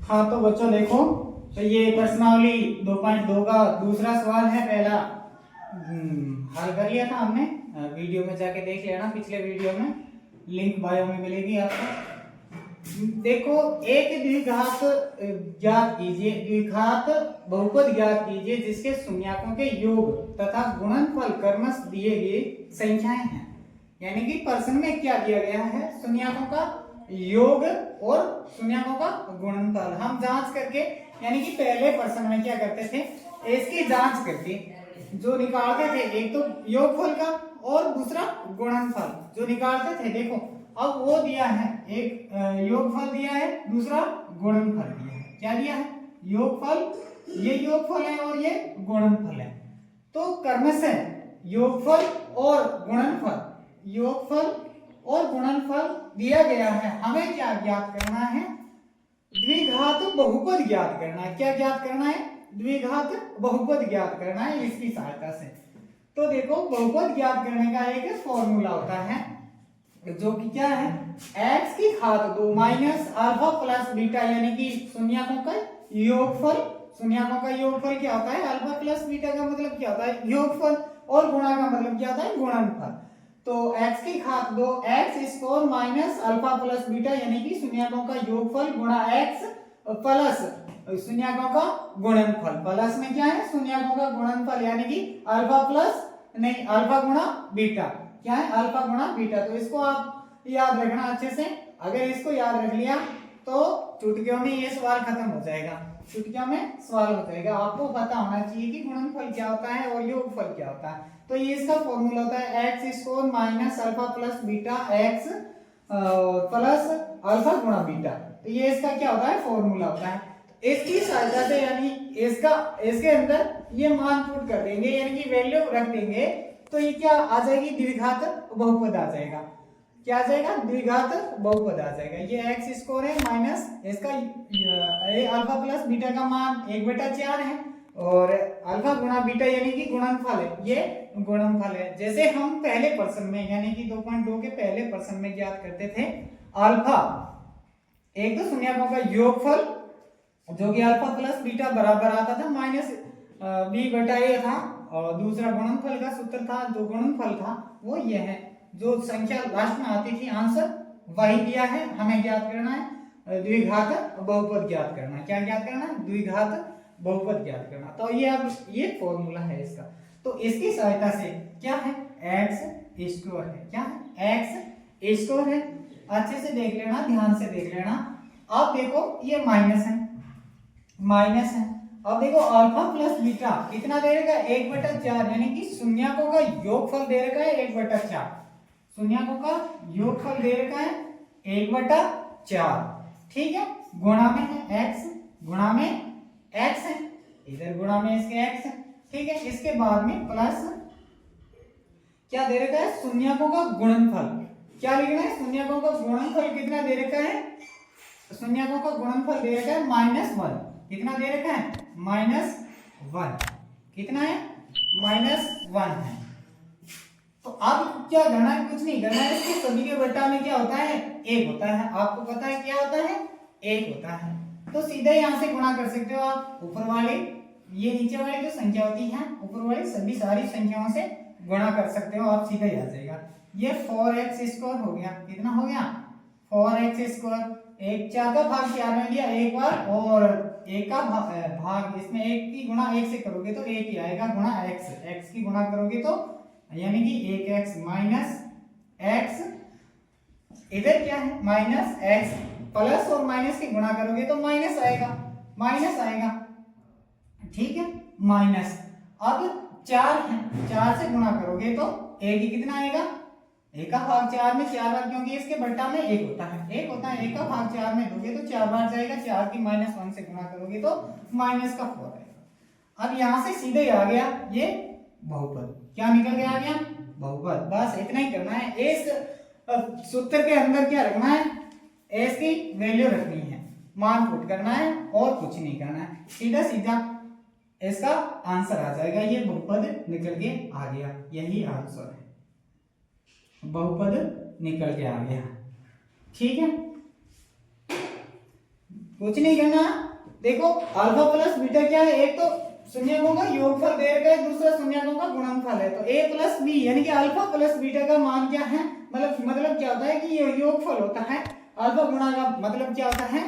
हाँ तो बच्चों देखो, तो ये प्रश्नावली 2.2 का दूसरा सवाल है। पहला हल कर लिया था हमने, वीडियो में जाके देख लेना, पिछले वीडियो में लिंक बायो में मिलेगी आपको। देखो, एक द्विघात ज्ञात कीजिए, द्विघात बहुपद ज्ञात कीजिए जिसके शून्यकों के योग तथा गुणनफल क्रमश दिए गए संख्याएं हैं। यानी कि प्रश्न में क्या दिया गया है, शून्यकों का योग और शून्यकों का गुणनफल। हम जांच करके, यानी कि पहले प्रश्न में क्या करते थे, इसकी जांच करके जो निकालते थे, एक तो योगफल का और दूसरा गुणनफल जो निकालते थे। देखो अब वो दिया है, एक योगफल दिया है, दूसरा गुणनफल दिया है। क्या दिया है, योगफल, ये योगफल है और ये गुणनफल है। तो क्रमशः योगफल और गुणनफल, योगफल और गुणनफल दिया गया है। हमें क्या ज्ञात करना है, द्विघात बहुपद ज्ञात करना है। क्या ज्ञात करना है, द्विघात बहुपद ज्ञात करना है इसकी सहायता से। तो देखो, बहुपद ज्ञात करने का एक फॉर्मूला होता है जो कि क्या है, x की घात 2 माइनस अल्फा प्लस बीटा, यानी कि शून्यकों का योगफल। शून्यकों का योगफल क्या होता है, अल्फा प्लस बीटा का मतलब क्या होता है, योगफल, और गुणा का मतलब क्या होता है, गुणनफल। तो x की घात 2 x square minus alpha plus beta, यानी कि शून्यकों का योगफल गुणा x प्लस शून्यकों का गुणनफल। प्लस में क्या है, शून्यकों का गुणनफल, यानी कि अल्फा प्लस नहीं, अल्फा गुणा बीटा। क्या है, अल्फा गुणा बीटा। तो इसको आप याद रखना अच्छे से। अगर इसको याद रख लिया तो चुटकियों में ये सवाल खत्म हो जाएगा, चुटकियों में सवाल हो जाएगा। आपको पता होना चाहिए कि गुणनफल क्या होता है और योगफल क्या होता है। तो ये इसका फॉर्मूला होता है x square minus alpha plus beta x plus alpha गुणा बीटा। तो ये इसका क्या होता है, फॉर्मूला होता है। इसकी सहायता से, यानी इसके अंदर ये मान पुट कर देंगे, यानी कि वैल्यू रख देंगे, तो ये क्या आ जाएगी, द्विघात बहुपद आ जाएगा। क्या आ जाएगा, द्विघात बहुपद आ जाएगा। ये एक्स स्क्वायर है माइनस इसका अल्फा प्लस बीटा का मान 1/4 है, और अल्फा गुणा बीटा यानी कि गुणनफल है, ये गुणनफल है। जैसे हम पहले प्रश्न में, यानी कि 2.2 के पहले प्रश्न में ज्ञात करते थे अल्फा, एक तो शून्यकों का योगफल जो कि अल्फा प्लस बीटा बराबर आता था माइनस b/a था, और दूसरा गुणनफल का सूत्र था, जो गुणनफल था वो ये है, जो संख्या लास्ट में आती थी आंसर वही दिया है। हमें ज्ञात करना है द्विघात बहुपद ज्ञात करना है। क्या ज्ञात करना है, द्विघात बहुपद ज्ञात करना। तो ये अब ये फॉर्मूला है इसका। तो इसकी सहायता से क्या है, एक्स स्क्वायर है। क्या है, एक्स स्क्वायर है। अच्छे से देख लेना, ध्यान से देख लेना। अब देखो ये माइनस है, माइनस है। अब देखो अल्फा प्लस बीटा कितना दे रखा है, 1/4, यानी कि शून्यकों का योगफल दे रखा है 1/4। शून्यकों का योगफल दे रखा है 1/4। ठीक है, गुणा में है x, गुणा में x है, इधर गुणा में इसके x है। ठीक है, इसके बाद में प्लस क्या दे रखा है, शून्यकों का गुणनफल। क्या लिखना है, शून्यकों का गुणनफल कितना दे रखा है, शून्यकों का गुणनफल दे रखा है -1। कितना दे रखा है, -1। कितना है, -1 है। तो अब क्या करना है, कुछ नहीं करना है, इसके सभी के बट्टा में क्या होता है, 1 होता है। आपको पता है क्या होता है, 1 होता है। तो सीधे यहां से गुणा कर सकते हो आप, ऊपर वाले ये नीचे वाली जो संख्या होती है, ऊपर वाली सभी सारी संख्याओं से गुणा कर सकते हो आप, सीधा ही आ जाएगा। ये 4x² हो गया। कितना हो गया, 4x²। एक 4 का भाग 4 में दिया एक बार, और एक का भाग इसमें 1 की गुणा 1 से करोगे तो 1 ही आएगा, गुणा x की गुणा करोगे तो, यानी कि 1x माइनस x, इधर क्या है माइनस x, प्लस और माइनस की गुणा करोगे तो माइनस आएगा, माइनस आएगा। ठीक है, माइनस। अब 4 है, 4 से गुणा करोगे तो 1 ही कितना आएगा, 1 का भाग 4 में 4 बार, क्योंकि इसके बट्टा में 1 होता है, 1 होता है। 1 का भाग 4 में दोगे तो 4 बार जाएगा, 4 की -1 से गुणा करोगे तो -4 आएगा। अब यहां से सीधे आ गया ये बहुपद। क्या निकल के आ गया, बहुपद। बस इतना ही करना है। इस सूत्र के अंदर क्या रखना है, एस की वैल्यू रखनी है, मान पुट करना है, और कुछ नहीं करना है। सीधा सीधा इसका आंसर आ जाएगा, ये बहुपद निकल के आ गया, यही आंसर है, बहुपद निकल के आ गया। ठीक है, कुछ नहीं करना। देखो अल्फा प्लस बीटा क्या है, एक तो शून्यकों का योगफल दे रखा है, दूसरा शून्यकों का गुणनफल है। तो a प्लस बी यानी कि अल्फा प्लस बीटा का मान क्या है, मतलब क्या होता है कि ये योगफल होता है। अल्फा गुणा का मतलब क्या होता है,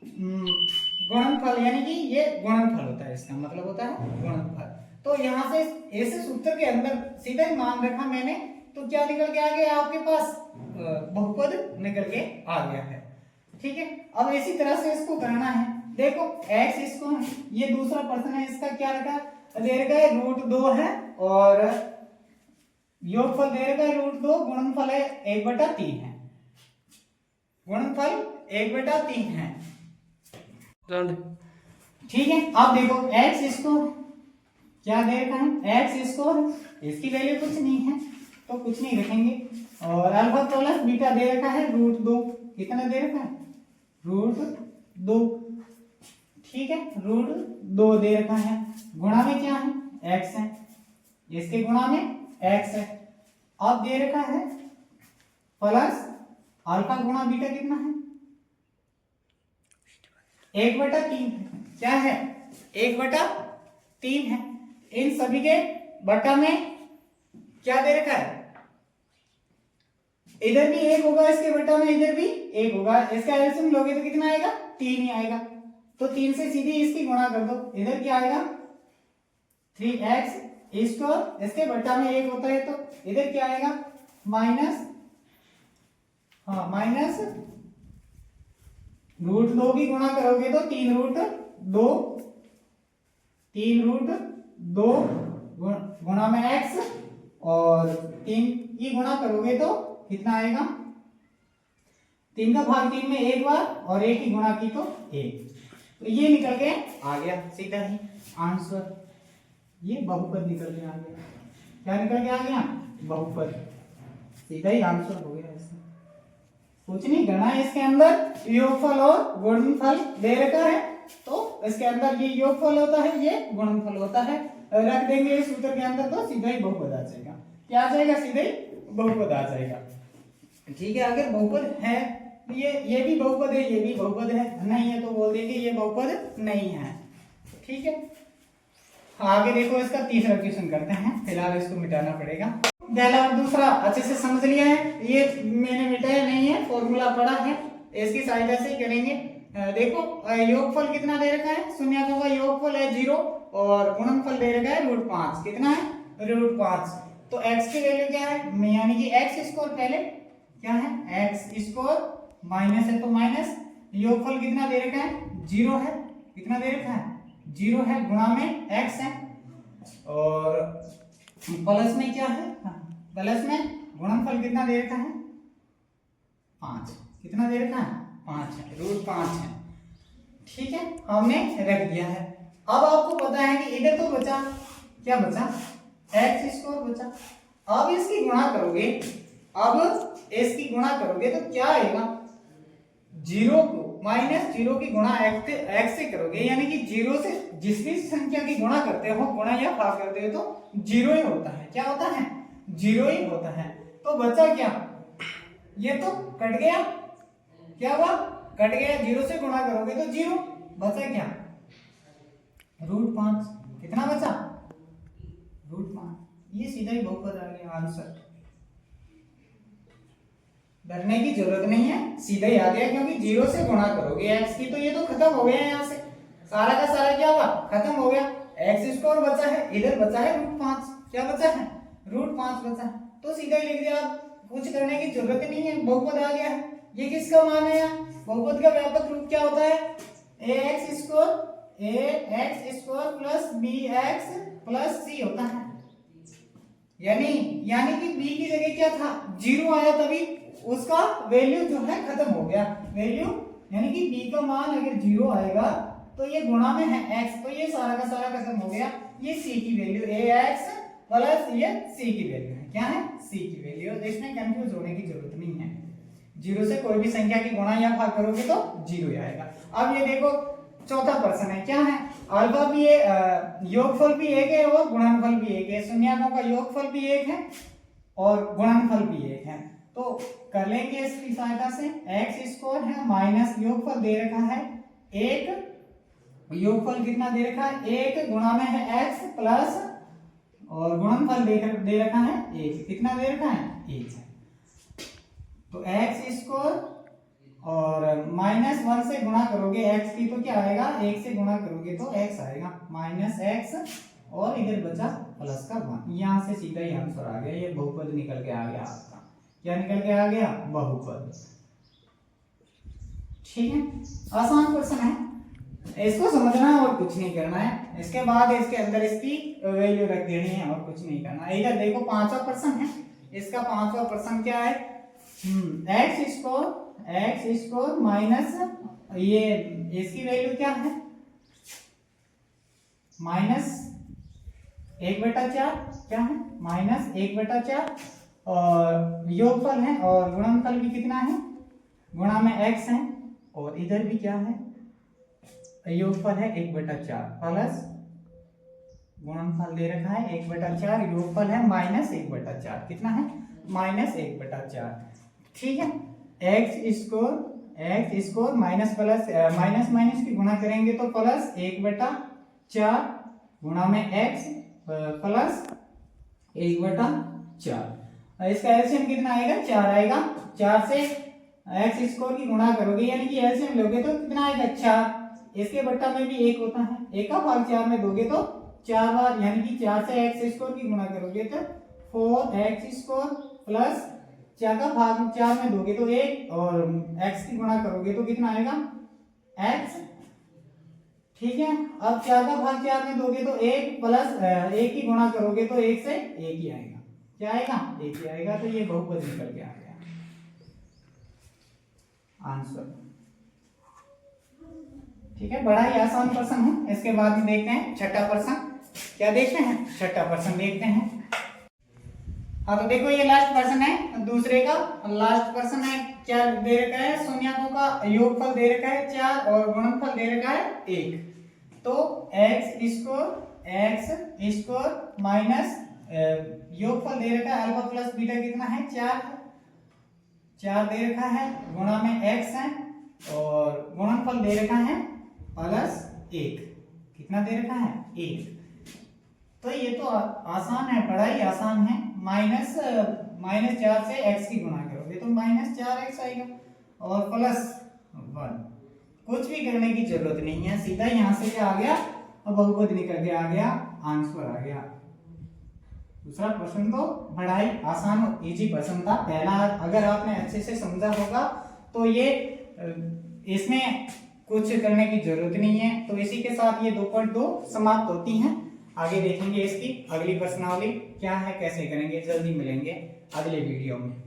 गुणनफल, यानी कि ये गुणनफल होता है, इसका मतलब होता है गुणनफल। तो यहाँ से ऐसे सूत्र के अंदर सीधा ही मान रखा मैंने, तो क्या निकल के आ गया आपके पास, बहुपद निकल के आ गया है। ठीक है, अब इसी तरह से इसको करना है। देखो x इसको ये दूसरा पर्सन है, इसका क्या रखा दे रखा है √2 है, और योगफल दे रखा है √2, गुणनफल है 1/3 है, गुणनफल 1/3 है। ठीक है, अब देखो x स्क्वायर क्या दे रखा है, x स्क्वायर इसकी वैल्यू कुछ नहीं है तो कुछ नहीं रखेंगे, और अल्फा प्लस बीटा दे रखा है √2, कितना दे रखा है √2, ठीक है √2 दे रखा है, गुणा में क्या है x है, इसके गुणा में x है। अब दे रखा है प्लस अल्फा गुणा बीटा कितना है 1/3 है, क्या है 1/3 है। इन सभी के बटा में क्या दे रखा है, इधर भी 1 होगा, इसके बटा में इधर भी 1 होगा, इसका एलसीएम लोगे तो कितना आएगा 3 ही आएगा। तो 3 से सीधी इसकी गुणा कर दो, इधर क्या आएगा 3x स्क्वायर, इसके बटा में 1 होता है तो इधर क्या आएगा माइनस √2 की गुणा करोगे तो 3√2 गुणा में x, और 3 की गुणा करोगे तो कितना आएगा, 3 का भाग 3 में एक बार, और 1 की गुणा की तो 1, तो ये निकल के आ गया सीधा ही आंसर, ये बहुपद निकल के आ गया। क्या निकल के आ गया, बहुपद, सीधा ही आंसर हो गया। इसमें कुछ नहीं करना है, इसके अंदर योगफल और गुणनफल दे रखा है, तो इसके अंदर ये योगफल होता है, ये गुणनफल होता है, रख देंगे इस सूत्र के अंदर तो सीधा ही बहुपद आ जाएगा। क्या आ जाएगा, सीधे ही बहुपद आ जाएगा। ठीक है, अगर बहुपद है ये भी बहुपद है, ये भी बहुपद है, नहीं है तो बोल देंगे ये बहुपद नहीं है। ठीक है, आगे देखो इसका तीसरा क्वेश्चन करते हैं, फिलहाल इसको मिटाना पड़ेगा। पहला और दूसरा अच्छे से समझ लिया है, ये मैंने मिटाया नहीं है, फॉर्मूला पढ़ा है, इसकी सहायता से करेंगे। देखो योगफल कितना दे रखा है, शून्यकों का योगफल है 0, और गुणनफल दे रखा है √5, कितना है √5। तो x की वैल्यू क्या है, यानी कि x स्क्वायर पहले क्या है x स्क्वायर, माइनस है तो माइनस, योगफल कितना दे रखा है 0 है, कितना दे रखा है 0 है, गुणा में x है, और प्लस में क्या है, प्लस में गुणनफल कितना दे रखा है 5, कितना दे रखा है 5 है, √5 है। ठीक है, हमने रख दिया है। अब आपको पता है कि इधर तो बचा, क्या बचा x स्क्वायर बचा। अब इसकी गुणा करोगे, अब इसकी गुणा करोगे तो क्या आएगा, 0 को -0 की गुणा x से करोगे, यानी कि 0 से जिस भी संख्या की गुणा करते हो, गुणा या भाग करते हो तो 0 ही होता है। क्या होता है 0 ही होता है। तो बचा क्या, ये तो कट गया, क्या हुआ कट गया, 0 से गुणा करोगे तो 0, बचा क्या √5, कितना बचा √5, ये सीधा ही बहुपद आ गया आंसर। डरने की जरूरत नहीं है, सीधा ही आ गया, क्योंकि 0 से गुणा करोगे x की तो ये तो खत्म हो गया है, यहाँ से सारा का सारा क्या हुआ खत्म हो गया, x स्क्वायर बचा है, इधर बचा है √5, क्या बचा है √5 बचा है, तो सीधा ही लिख दिया, कुछ करने की जरूरत नहीं है, बहुपद आ गया है। ये किसका मान है, बहुपद का व्यापक रूप क्या होता है, ax square plus bx plus c होता है। यानी कि b की जगह क्या था 0 आया, तभी उसका वैल्यू जो है खत्म हो गया, वैल्यू यानी कि b का मान अगर 0 आएगा तो ये गुणा में है x, तो ये सारा का सारा खत्म हो गया, ये c की वैल्यू ax प्लस ये c की वैल्यू है, क्या है c की वैल्यू। इसमें कंफ्यूज होने की जरूरत नहीं है, 0 से कोई भी संख्या की गुणा या भाग करोगे तो 0 ही आएगा। अब ये देखो चौथा प्रश्न है, क्या है अल्फा भी योगफल भी 1 है और गुणनफल भी 1 है, शून्यकों का योगफल भी 1 है और गुणनफल भी 1 है। तो कर लेंगे इसकी सहायता से, x स्क्वायर है माइनस योगफल दे रखा है एक योगफल कितना दे रखा है, एक गुणा में है एक्स प्लस और गुणनफल दे रखा है एक, कितना दे रखा है एक है। तो एक्स स्क्वायर और -1 से गुणा करोगे x की तो क्या आएगा, 1 से गुणा करोगे तो x आएगा -x और इधर बचा प्लस का 1। यहाँ से सीधा ही आंसर आ गया, ये बहुपद निकल के आ गया आपका। क्या निकल के आ गया, बहुपद। ठीक है, आसान क्वेश्चन है, इसको समझना है और कुछ नहीं करना है। इसके बाद इसके अंदर इसकी वैल्यू रख देनी है और कुछ नहीं करना। इधर देखो 5वां प्रश्न है, इसका 5वां प्रश्न क्या है, एक्स स्क्वायर माइनस ये इसकी वैल्यू क्या है -1/4, क्या है -1/4 और योगफल है और गुणनफल भी कितना है, गुणा में x है और इधर भी क्या है योगफल है 1/4 प्लस गुणनफल दे रखा है 1/4, योगफल है -1/4, कितना है -1/4। ठीक है, x square minus plus minus की गुणा करेंगे तो प्लस 1/4 गुणा में x प्लस 1/4। इसका एलसीएम कितना आएगा, 4 आएगा। 4 से एक्स स्क्वायर की गुणा करोगे यानी कि एलसीएम लोगे तो कितना आएगा 4। इसके बट्टा में भी 1 होता है, 1 का भाग 4 में दोगे तो 4 बार, यानी कि 4 से एक्स स्क्वायर की गुणा करोगे तो 4x स्क्वायर प्लस 4 का भाग 4 में दोगे तो 1 और x की गुणा करोगे तो कितना आएगा x। ठीक है, अब 4 का भाग 4 में दोगे तो 1 प्लस 1 की गुणा करोगे तो 1 से 1 ही आएगा, क्या आएगा 1 ही आएगा। तो ये बहुपद निकल के आ गया आंसर। ठीक है, बड़ा ही आसान प्रश्न है। इसके बाद में देखते हैं छठा प्रश्न, क्या देखते हैं छठा प्रश्न देखते हैं। हाँ तो देखो ये लास्ट प्रश्न है, दूसरे का लास्ट प्रश्न है। क्या दे रखा है, शून्यकों का योगफल दे रखा है 4 और गुणनफल दे रखा है 1। तो एक्स स्क्वायर माइनस योगफल दे रखा है अल्फा प्लस बीटा कितना है 4 दे रखा है, गुणा में x है और गुणनफल दे रखा है प्लस 1, कितना दे रखा है 1। तो ये तो आसान है, बड़ा ही आसान है। -4 से x की गुणा करोगे तो -4x आएगा और प्लस 1, कुछ भी करने की जरूरत नहीं है, सीधा यहाँ से क्या आ गया, अब बहुपद निकल के आ गया, आंसर आ गया। दूसरा प्रश्न तो बड़ा ही आसान और इजी प्रश्न था। पहला अगर आपने अच्छे से समझा होगा तो ये इसमें कुछ करने की जरूरत नहीं है। तो इसी के साथ ये 2.2 समाप्त होती हैं। आगे देखेंगे इसकी अगली प्रश्नावली क्या है, कैसे करेंगे। जल्दी मिलेंगे अगले वीडियो में।